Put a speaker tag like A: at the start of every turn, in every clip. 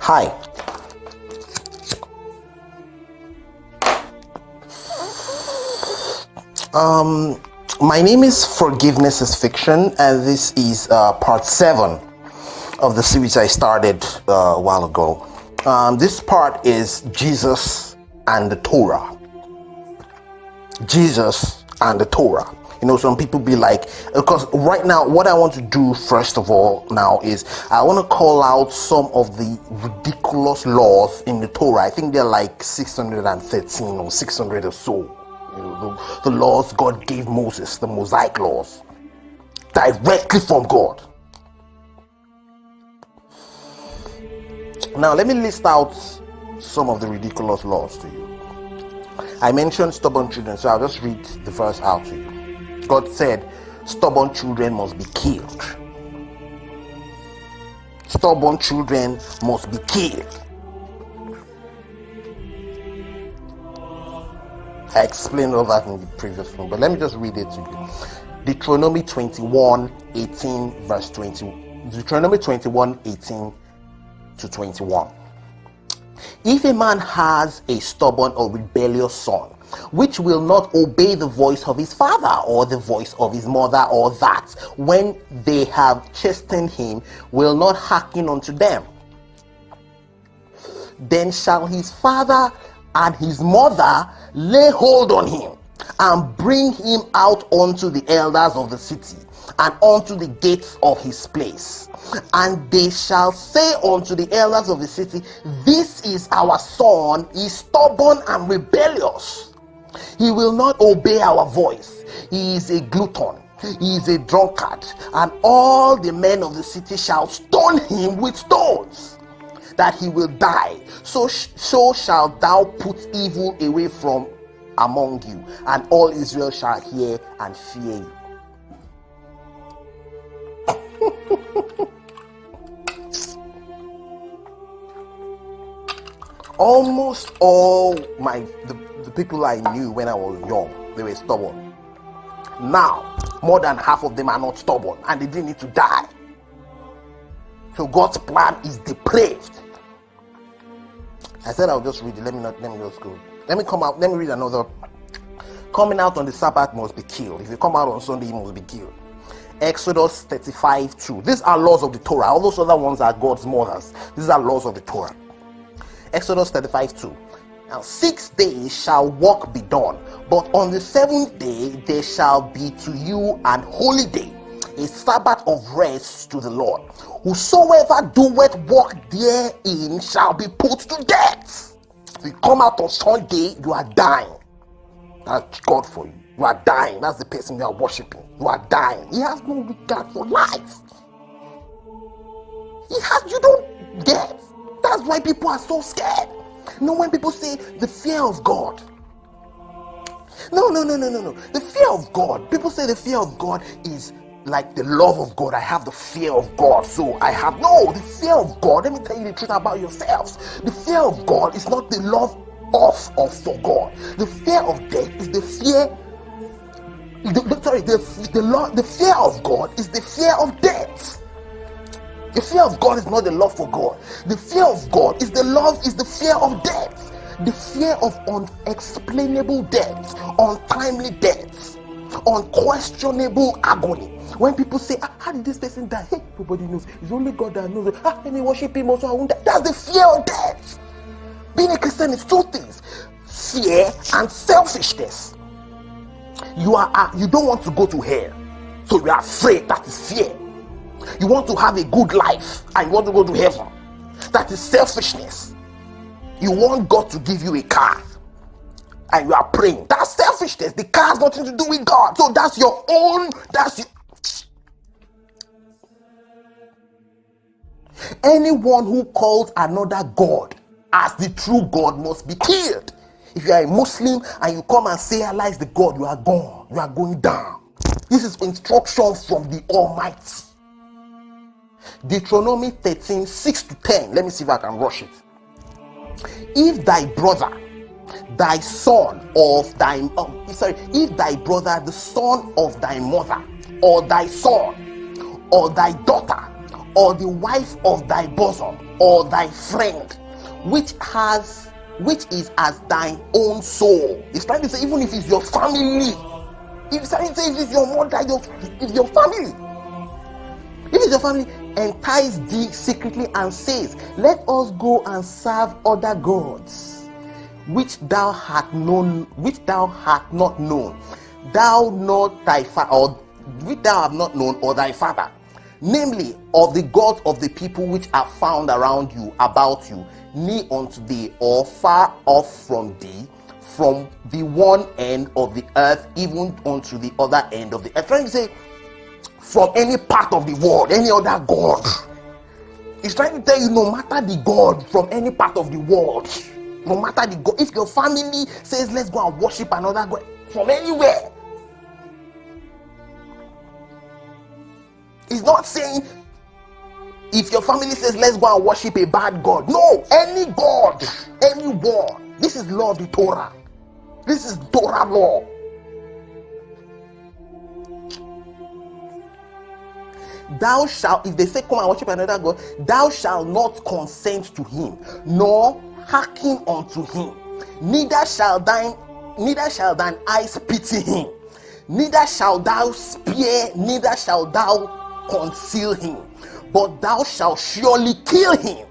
A: Hi. My name is Forgiveness is Fiction, and this is part 7 of the series I started a while ago. This part is Jesus and the Torah. Jesus and the Torah. You know, some people be like, because right now, what I want to do first of all now is I want to call out some of the ridiculous laws in the Torah. I think they're like 613 or 600 or so. You know, the laws God gave Moses, the Mosaic laws, directly from God. Now, let me list out some of the ridiculous laws to you. I mentioned stubborn children, so I'll just read the verse out to you. God said, stubborn children must be killed. Stubborn children must be killed. I explained all that in the previous one, but let me just read it to you. Deuteronomy 21:18 verse 20. Deuteronomy 21:18 to 21. If a man has a stubborn or rebellious son, which will not obey the voice of his father or the voice of his mother, or that, when they have chastened him, will not hearken unto them, then shall his father and his mother lay hold on him and bring him out unto the elders of the city and unto the gates of his place. And they shall say unto the elders of the city, this is our son, he is stubborn and rebellious. He will not obey our voice. He is a glutton. He is a drunkard. And all the men of the city shall stone him with stones, that he will die. So shalt thou put evil away from among you, and all Israel shall hear and fear you. Almost all the people I knew when I was young, they were stubborn. Now, more than half of them are not stubborn, and they didn't need to die. So God's plan is depraved. I said I'll just read it. Let me just go. Let me read another. Coming out on the Sabbath must be killed. If you come out on Sunday, you must be killed. Exodus 35:2. These are laws of the Torah. All those other ones are God's mothers. These are laws of the Torah. Exodus 35:2. Now 6 days shall work be done, but on the 7th day there shall be to you an holy day, a Sabbath of rest to the Lord. Whosoever doeth work therein shall be put to death. If you come out on Sunday, you are dying. That's God for you. You are dying. That's the person you are worshiping. You are dying. He has no regard for life. You don't get. That's why people are so scared. You know, when people say the fear of God. No. The fear of God. People say the fear of God is like the love of God. I have the fear of God. So I have the fear of God. Let me tell you the truth about yourselves. The fear of God is not the love of or for God. The fear of death is the fear. The fear of God is the fear of death. The fear of God is not the love for God. The fear of God is the fear of death. The fear of unexplainable death, untimely death, unquestionable agony. When people say, how did this person die? Hey, nobody knows. It's only God that knows. Let me worship him also. I won't die. That's the fear of death. Being a Christian is two things: fear and selfishness. You don't want to go to hell, so you are afraid. That is fear. You want to have a good life and you want to go to heaven. That is selfishness. You want God to give you a car and you are praying. That's selfishness. The car has nothing to do with God. So that's your own. Anyone who calls another God as the true God must be killed. If you are a Muslim and you come and say Allah is the God, you are gone. You are going down. This is instruction from the Almighty. Deuteronomy 13, 6-10. Let me see if I can rush it. If thy brother, thy son of thy if thy brother, the son of thy mother, or thy son, or thy daughter, or the wife of thy bosom, or thy friend, which is as thine own soul. It's trying to say, even if it's your family, if it's your mother, if your family, if it's your family, entice thee secretly and says, let us go and serve other gods, which thou hast not known, thou not thy father, or which thou have not known, or thy father, namely of the gods of the people which are found around you, about you, near unto thee, or far off from thee, from the one end of the earth even unto the other end of the earth. Trying to say, from any part of the world, any other God. He's trying to tell you, no matter the God from any part of the world, no matter the God, if your family says let's go and worship another God from anywhere, he's not saying if your family says let's go and worship a bad God. No, any God, anyone. This is law of the Torah. This is Torah law. Thou shalt, if they say come and worship another God, thou shalt not consent to him, nor hearken unto him. Neither shall thine eyes pity him. Neither shalt thou spare, neither shalt thou conceal him. But thou shalt surely kill him.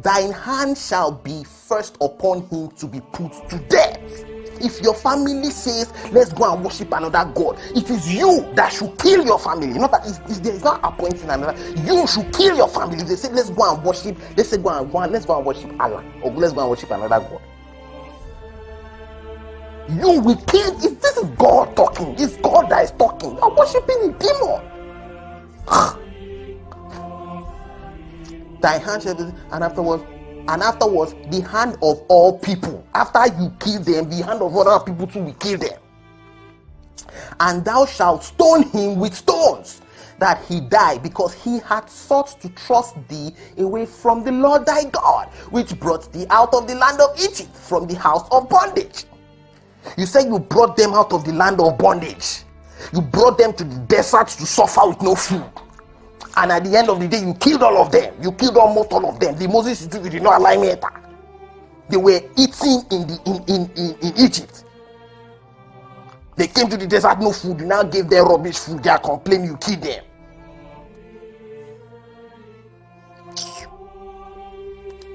A: Thine hand shall be first upon him to be put to death. If your family says let's go and worship another God, it is you that should kill your family. Not that there is not appointing another. You should kill your family. If they say let's go and worship, let's go and worship Allah, or let's go and worship another God, you will kill. This is God talking. It's God that is talking. You are worshiping a demon. Thy hand shall be, and afterwards the hand of all people. After you kill them, the hand of other people too will kill them. And thou shalt stone him with stones, that he die, because he had sought to thrust thee away from the Lord thy God, which brought thee out of the land of Egypt, from the house of bondage. You say you brought them out of the land of bondage. You brought them to the desert to suffer with no food. And at the end of the day, you killed all of them. You killed almost all of them. The Moses did not allow me. They were eating in Egypt. They came to the desert, no food. You now gave them rubbish food. They are complaining you killed them.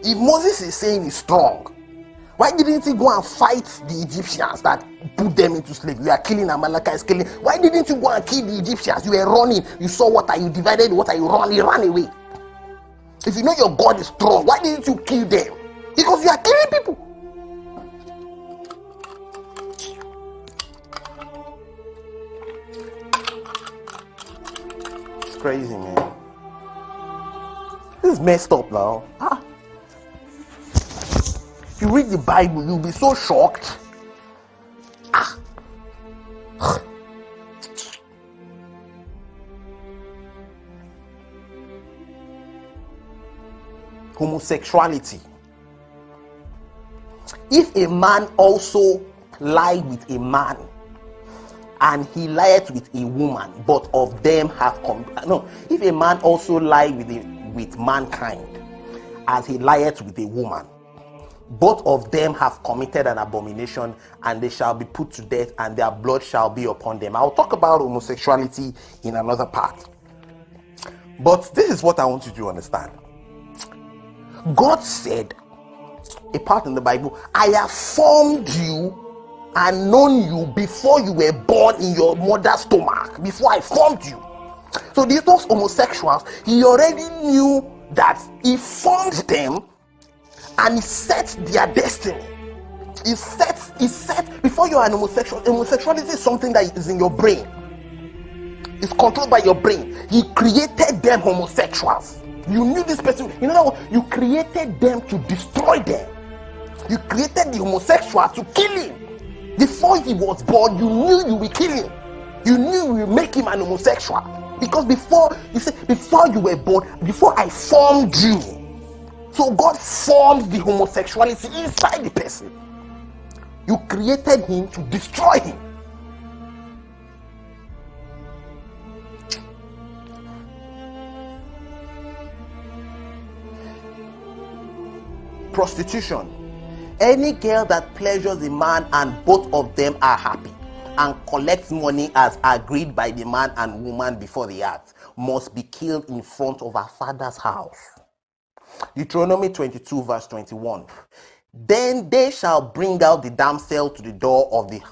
A: If Moses is saying he's strong, why didn't he go and fight the Egyptians that put them into slavery? You are killing Amalekites, killing. Why didn't you go and kill the Egyptians? You were running. You saw water. You divided water. You ran away. If you know your God is strong, why didn't you kill them? Because you are killing people. It's crazy, man. This is messed up now. If you read the Bible, you'll be so shocked. homosexuality. If a man also lie with a man, and he lieth with a woman, both of them have if a man also lie with mankind, as he lieth with a woman, both of them have committed an abomination, and they shall be put to death, and their blood shall be upon them. I'll talk about homosexuality in another part, but this is what I want you to understand. God said, a part in the Bible, I have formed you and known you before you were born in your mother's stomach, before I formed you. So these homosexuals, he already knew that he formed them, and he set their destiny. He set before you are an homosexual. Homosexuality is something that is in your brain. It's controlled by your brain. He created them homosexuals. You knew this person. You know what? You created them to destroy them. You created the homosexual to kill him. Before he was born, you knew you would kill him. You knew you would make him an homosexual. Because before you were born, before I formed you. So God formed the homosexuality inside the person. You created him to destroy him. Prostitution. Any girl that pleasures a man and both of them are happy and collects money as agreed by the man and woman before the act must be killed in front of her father's house. Deuteronomy 22 verse 21. Then they shall bring out the damsel to the door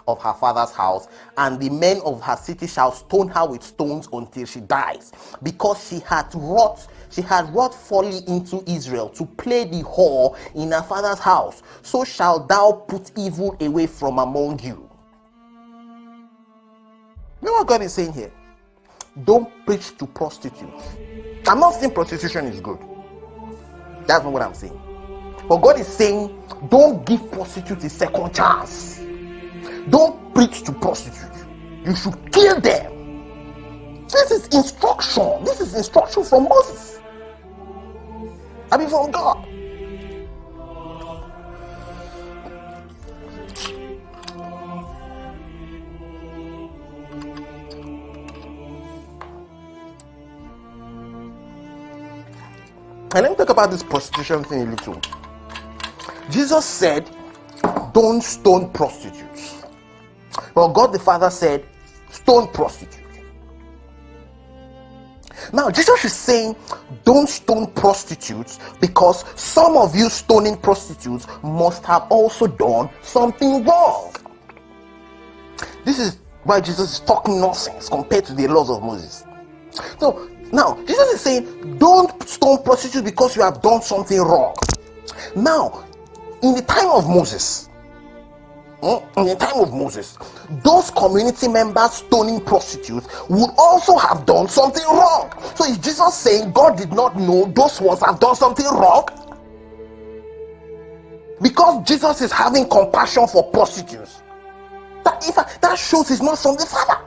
A: of her father's house, and the men of her city shall stone her with stones until she dies, because she had wrought folly into Israel to play the whore in her father's house. So shalt thou put evil away from among you. You know what God is saying here? Don't preach to prostitutes. I'm not saying prostitution is good. That's not what I'm saying. But God is saying, don't give prostitutes a second chance. Don't preach to prostitutes. You should kill them. This is instruction. This is instruction from Moses. I mean, from God. And let me talk about this prostitution thing a little. Jesus said, don't stone prostitutes. Well, God the Father said, stone prostitutes. Now, Jesus is saying, don't stone prostitutes, because some of you stoning prostitutes must have also done something wrong. This is why Jesus is talking nonsense compared to the laws of Moses. So, now, Jesus is saying, don't stone prostitutes because you have done something wrong. Now, in the time of Moses, those community members stoning prostitutes would also have done something wrong. So is Jesus saying God did not know those ones have done something wrong? Because Jesus is having compassion for prostitutes. That shows he's not from the Father.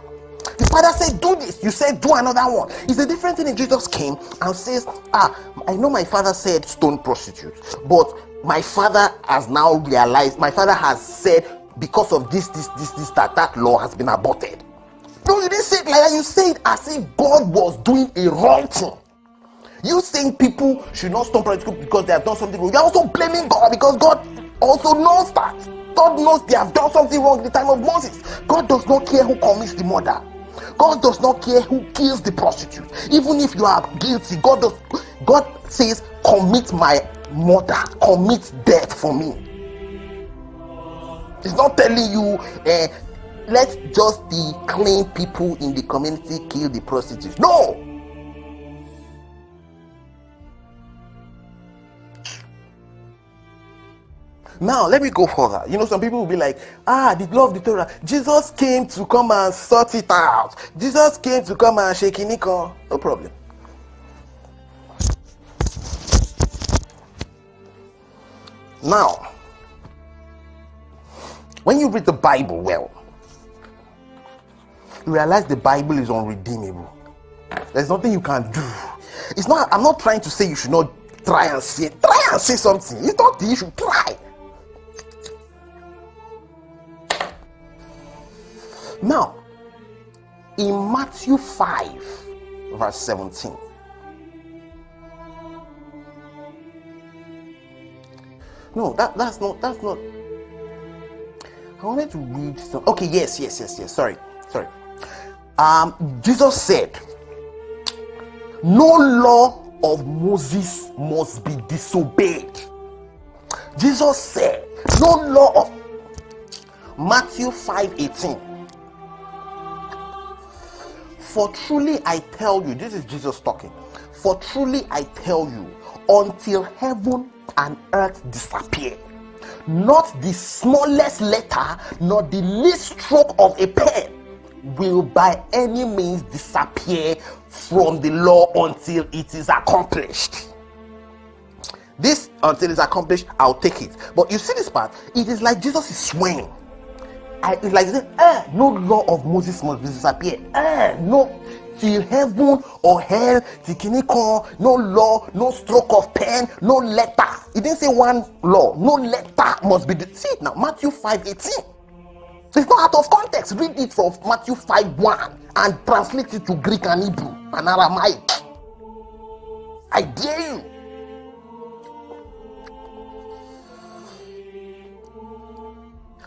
A: The Father said, do this. You said, do another one. It's a different thing if Jesus came and says, I know my Father said stone prostitutes, but my Father has now realized, my Father has said, because of this, that law has been aborted. No, you didn't say it like that. You said as if God was doing a wrong thing. You saying people should not stone prostitutes because they have done something wrong. You're also blaming God, because God also knows that. God knows they have done something wrong in the time of Moses. God does not care who commits the murder. God does not care who kills the prostitute. Even if you are guilty, God says, commit my murder, commit death for me. It's not telling you, let just the clean people in the community kill the prostitutes. No. Now, let me go further. Some people will be like, the law of the Torah. Jesus came to come and sort it out. Jesus came to come and shake it. No problem. Now, when you read the Bible well, you realize the Bible is unredeemable. There's nothing you can do. I'm not trying to say you should not try and say something. It's not the issue. Try. Now, in Matthew 5, verse 17. No, that's not. I wanted to read some. Okay, yes. Sorry. Jesus said, no law of Moses must be disobeyed. Jesus said, no law of Matthew 5:18. For truly I tell you, this is Jesus talking. For truly I tell you, until heaven and earth disappear, not the smallest letter, nor the least stroke of a pen will by any means disappear from the law until it is accomplished. This until it's accomplished, I'll take it. But you see this part, it is like Jesus is swearing. It's like saying, no law of Moses must disappear. No, till heaven or hell, till kinikon, no law, no stroke of pen, no letter. He didn't say one law, no letter must be. See it now, Matthew 5:18. It's not out of context. Read it from Matthew 5:1 and translate it to Greek and Hebrew and Aramaic. I dare you.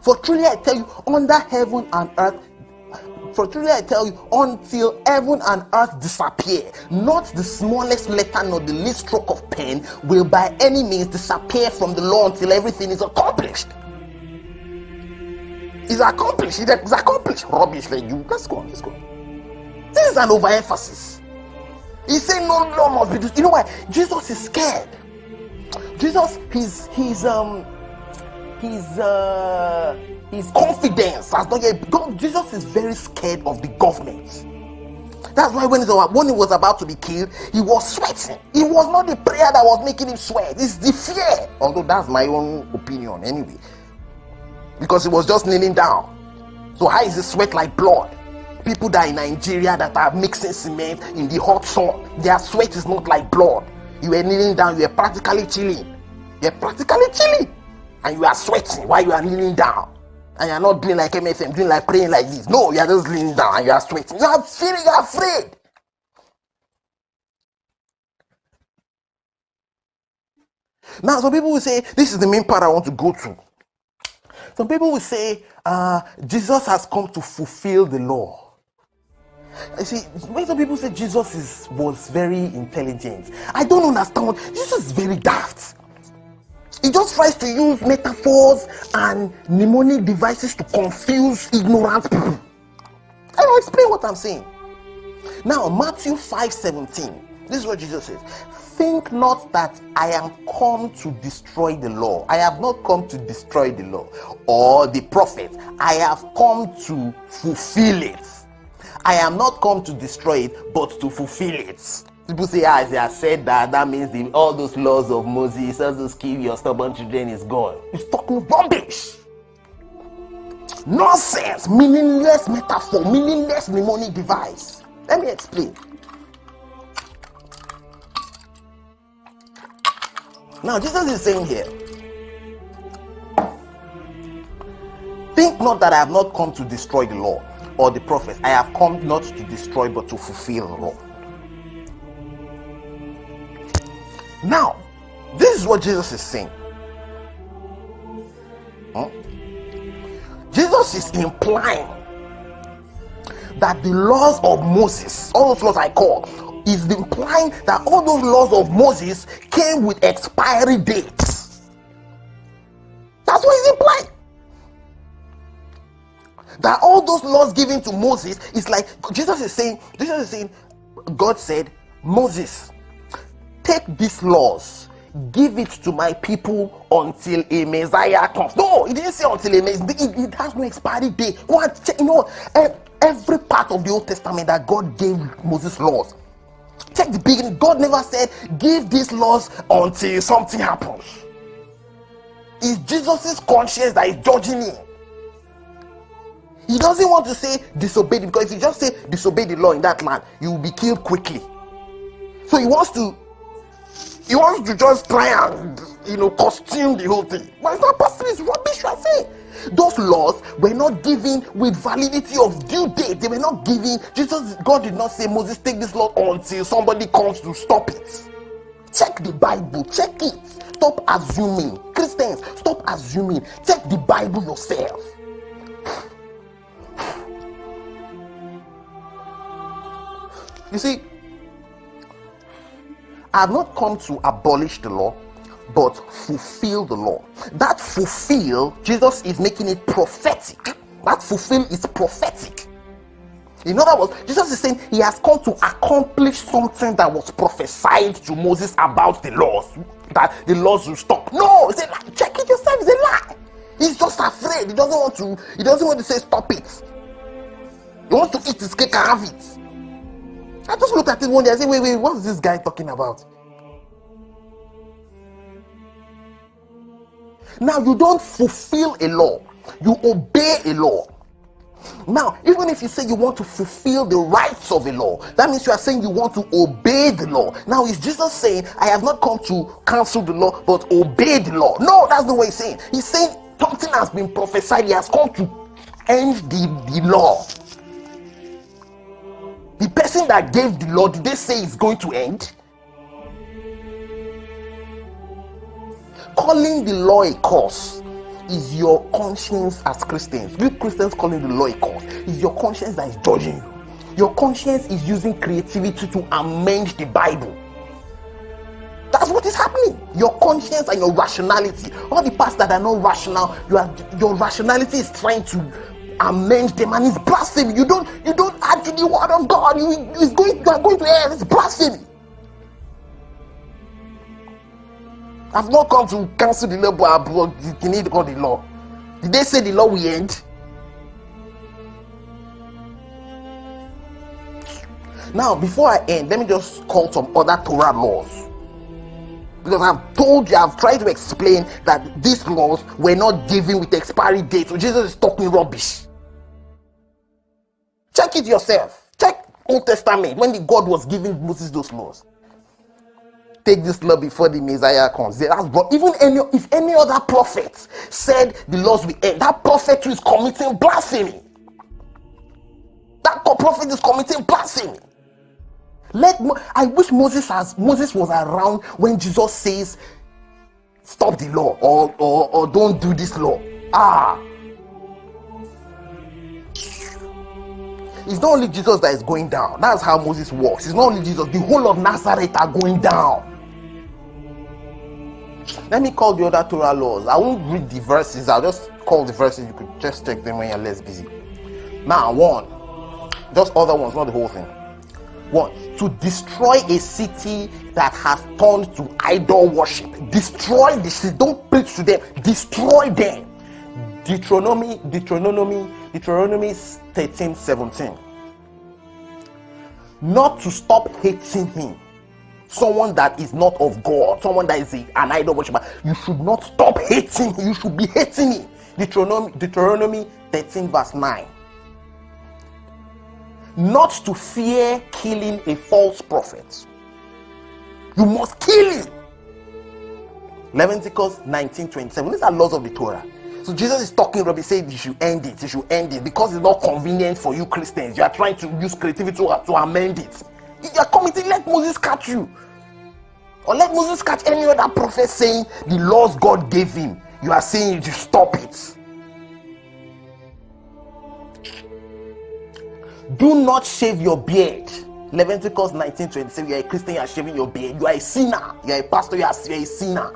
A: For truly I tell you, under heaven and earth, for truly I tell you, until heaven and earth disappear, not the smallest letter nor the least stroke of pen will by any means disappear from the law until everything is accomplished. It's accomplished. It's accomplished. Rubbish like you. Let's go. This is an overemphasis. He's saying no law must be. You know why? Jesus is scared. Jesus, his confidence has not yet. Jesus is very scared of the government. That's why when he was about to be killed, he was sweating. It was not the prayer that was making him sweat. It's the fear. Although that's my own opinion anyway. Because he was just kneeling down. So how is it sweat like blood? People that in Nigeria that are mixing cement in the hot sun, their sweat is not like blood. You were kneeling down, you were practically chilling. And you are sweating while you are kneeling down. And you are not doing like MFM, doing like praying like this. No, you are just kneeling down and you are sweating. You are feeling afraid. Now, some people will say, this is the main part I want to go to. Some people will say, Jesus has come to fulfill the law. You see, when some people say Jesus was very intelligent, I don't understand. Jesus is very daft. He just tries to use metaphors and mnemonic devices to confuse ignorant people. I will explain what I'm saying. Now, Matthew 5:17. This is what Jesus says. Think not that I am come to destroy the law. I have not come to destroy the law or the prophets. I have come to fulfill it. I am not come to destroy it, but to fulfill it. People say, as they have said that means all those laws of Moses, all those kill your stubborn children is gone. He's talking rubbish. Nonsense, meaningless metaphor, meaningless mnemonic device. Let me explain. Now, Jesus is saying here, think not that I have not come to destroy the law or the prophets. I have come not to destroy but to fulfill the law. Now, this is what Jesus is saying. Jesus is implying that the laws of Moses, all those laws I call, is implying that all those laws of Moses came with expiry dates. That's what he's implying. That all those laws given to Moses is like Jesus is saying, God said, Moses, take these laws, give it to my people until a Messiah comes. No, he didn't say until a Messiah. It has no expiry date. Go and check, every part of the Old Testament that God gave Moses laws. Check the beginning. God never said, give these laws until something happens. It's Jesus' conscience that is judging him. He doesn't want to say disobey, because if you just say disobey the law in that land, you will be killed quickly. So he wants to He wants to just try and, costume the whole thing. But it's not possible. It's rubbish, I say. Those laws were not given with validity of due date. They were not given. God did not say, Moses, take this law until somebody comes to stop it. Check the Bible. Check it. Stop assuming. Christians, stop assuming. Check the Bible yourself. You see, I have not come to abolish the law, but fulfill the law. That fulfill, Jesus is making it prophetic. That fulfill is prophetic. In other words, Jesus is saying he has come to accomplish something that was prophesied to Moses about the laws, that the laws will stop. No, it's a lie. Check it yourself. It's a lie. He's just afraid. He doesn't want to say stop it. He wants to eat his cake and have it. I just looked at it one day and said, wait, what's this guy talking about? Now, you don't fulfill a law, you obey a law. Now, even if you say you want to fulfill the rights of a law, that means you are saying you want to obey the law. Now, is Jesus saying, I have not come to cancel the law, but obey the law? No, that's not what he's saying. He's saying something has been prophesied. He has come to end the law. The person that gave the law, did they say it's going to end? Calling the law a curse is your conscience as Christians. You Christians calling the law a curse is your conscience that is judging you. Your conscience is using creativity to amend the Bible. That's what is happening. Your conscience and your rationality. All the parts that are not rational, your rationality is trying to amend them, and it's blasphemy. You don't add to the word of God. You are going to hell. It's blasphemy. I've not come to cancel the law, but you need to call the law. Did they say the law will end? Now, before I end, let me just call some other Torah laws. Because I've tried to explain that these laws were not given with expiry date. So Jesus is talking rubbish. Check it yourself. Check Old Testament when God was giving Moses those laws. Take this law before the Messiah comes. Even if any other prophet said the laws will end, that prophet is committing blasphemy. That prophet is committing blasphemy. I wish Moses was around when Jesus says, "Stop the law," or "Don't do this law." It's not only Jesus that is going down. That's how Moses works. It's not only Jesus. The whole of Nazareth are going down. Let me call the other Torah laws. I won't read the verses. I'll just call the verses. You could just check them when you're less busy. Now, 1. Just other ones, not the whole thing. 1. To destroy a city that has turned to idol worship. Destroy the city. Don't preach to them. Destroy them. Deuteronomy 13:17. Not to stop hating him. Someone that is not of God, someone that is an idol worshiper, you should not stop hating him. You should be hating him. Deuteronomy 13:9. Not to fear killing a false prophet. You must kill him. Leviticus 19:27. These are laws of the Torah. So Jesus is talking rubbish, saying you should end it. You should end it because it's not convenient for you Christians. You are trying to use creativity to amend it. You are committing. Let Moses catch you, or let Moses catch any other prophet saying the laws God gave him. You are saying you should stop it. Do not shave your beard. Leviticus 19:27. You are a Christian. You are shaving your beard. You are a sinner. You are a pastor. You are a sinner.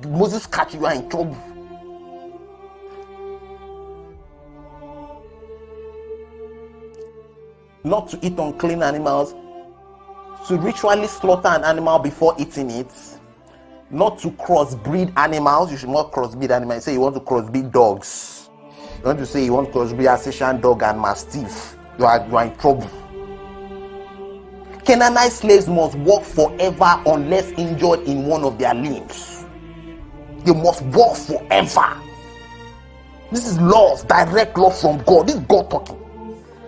A: Moses catch you, you are in trouble. Not to eat unclean animals, to ritually slaughter an animal before eating it, not to crossbreed animals. You should not crossbreed animals. Say you want to crossbreed dogs. You want to say you want to crossbreed Alsatian dog and Mastiff. You are in trouble. Canaanite slaves must work forever unless injured in one of their limbs. They must work forever. This is laws, direct law from God. This is God talking.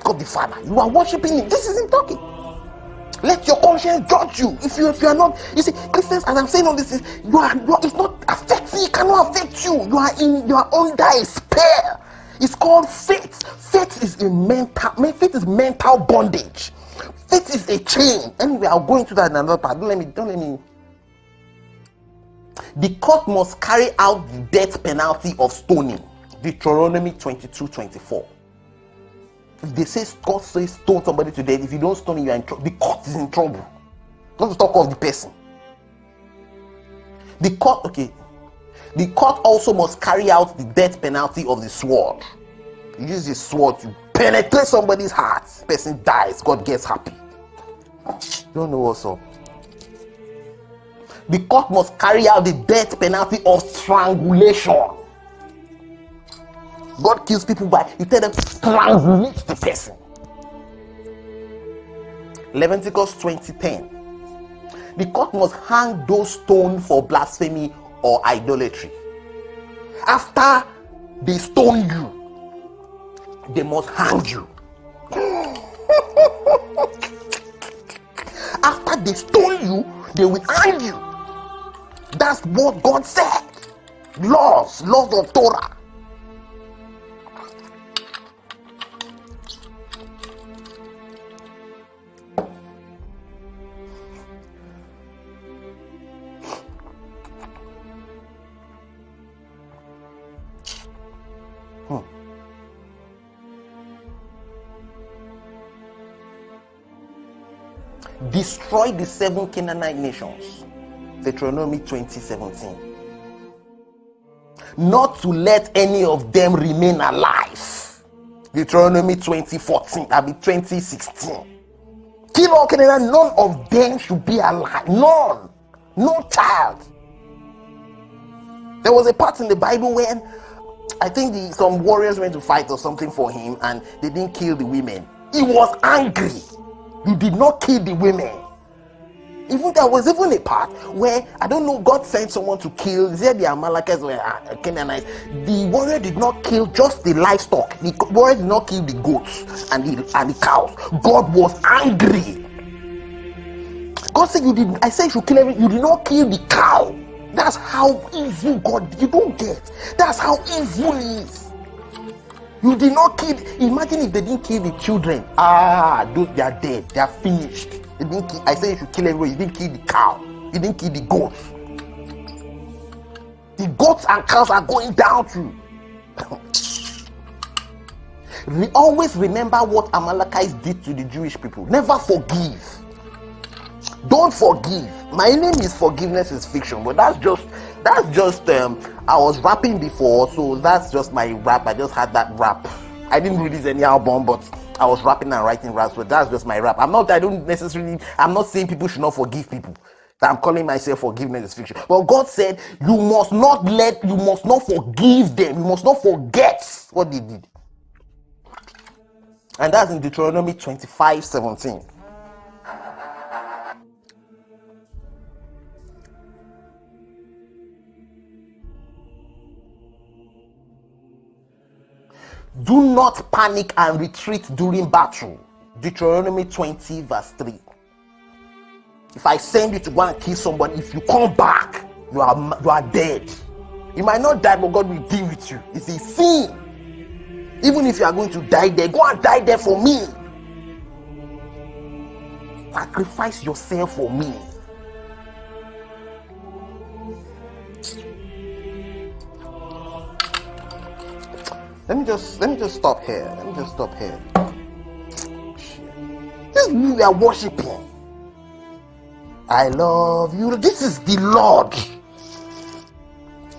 A: God the Father. You are worshiping him. This is him talking. Let your conscience judge you. If you are not, you see, Christians, as I'm saying all this, you are it's not affecting, it cannot affect you. You are under a spell. It's called faith. Faith is mental bondage. Faith is a chain. Anyway, I'll go into that in another part. Don't let me. The court must carry out the death penalty of stoning. Deuteronomy 22:24. If they say God says stone somebody to death, if you don't stone him, you are in trouble. The court is in trouble. Not to talk of the person. The court also must carry out the death penalty of the sword. You use the sword to penetrate somebody's heart. Person dies. God gets happy. Don't know what's up. The court must carry out the death penalty of strangulation. God kills people by, you tell them, strangulate the person. Leviticus 20:10. The court must hang those stoned for blasphemy or idolatry. After they stone you, they must hang you. After they stone you, they will hang you. That's what God said. Laws of Torah. Destroy the 7 Canaanite nations. Deuteronomy 20:17. Not to let any of them remain alive. Deuteronomy 20:16. Kill all Canaanites, none of them should be alive. None. No child. There was a part in the Bible when I think some warriors went to fight or something for him and they didn't kill the women. He was angry. You did not kill the women. Even there was even a part where, I don't know, God sent someone to kill. They said the Amalekites were Canaanites. The warrior did not kill just the livestock. The warrior did not kill the goats and the cows. God was angry. God said, I said you should kill everything. You did not kill the cow. That's how evil God, you don't get. That's how evil he is. You did not kill. Imagine if they didn't kill the children. Those, they are dead. They are finished. They didn't kill, I said you should kill everyone. You didn't kill the cow. You didn't kill the goats. The goats and cows are going down to. Always remember what Amalekites did to the Jewish people. Never forgive. Don't forgive. My name is Forgiveness is Fiction, but that's just I was rapping before, so that's just my rap. I just had that rap. I didn't release any album, but I was rapping and writing raps, so that's just my rap. I'm not saying people should not forgive people. I'm calling myself Forgiveness is Fiction. But God said you must not forgive them. You must not forget what they did. And that's in Deuteronomy 25:17. Do not panic and retreat during battle. Deuteronomy 20:3. If I send you to go and kill somebody, if you come back, you are dead. You might not die, but God will deal with you. It's a sin. Even if you are going to die there, go and die there for me. Sacrifice yourself for me. Let me just stop here. This we are worshiping. I love you. This is the Lord.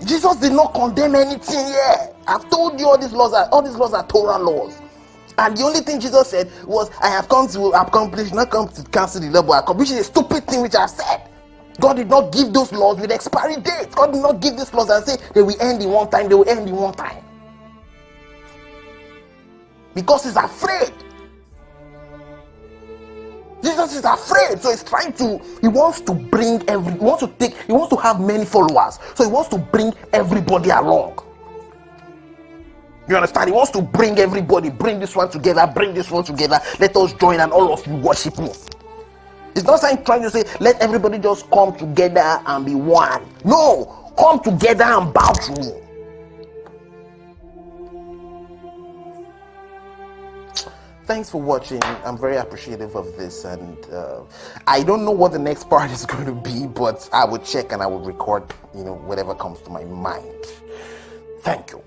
A: Jesus did not condemn anything here. I've told you all these laws are Torah laws. And the only thing Jesus said was, I have come to accomplish, not come to cancel the law, but accomplish a stupid thing which I've said. God did not give those laws with expiry dates. God did not give these laws and say they will end in one time, they will end in one time. Because he's afraid. Jesus is afraid, so he wants to have many followers, so he wants to bring everybody along. You understand? He wants to bring everybody, bring this one together, let us join and all of you worship me. It's not saying trying to say let everybody just come together and be one. No, come together and bow to me. Thanks for watching. I'm very appreciative of this, and I don't know what the next part is going to be, but I will check and I will record, whatever comes to my mind. Thank you.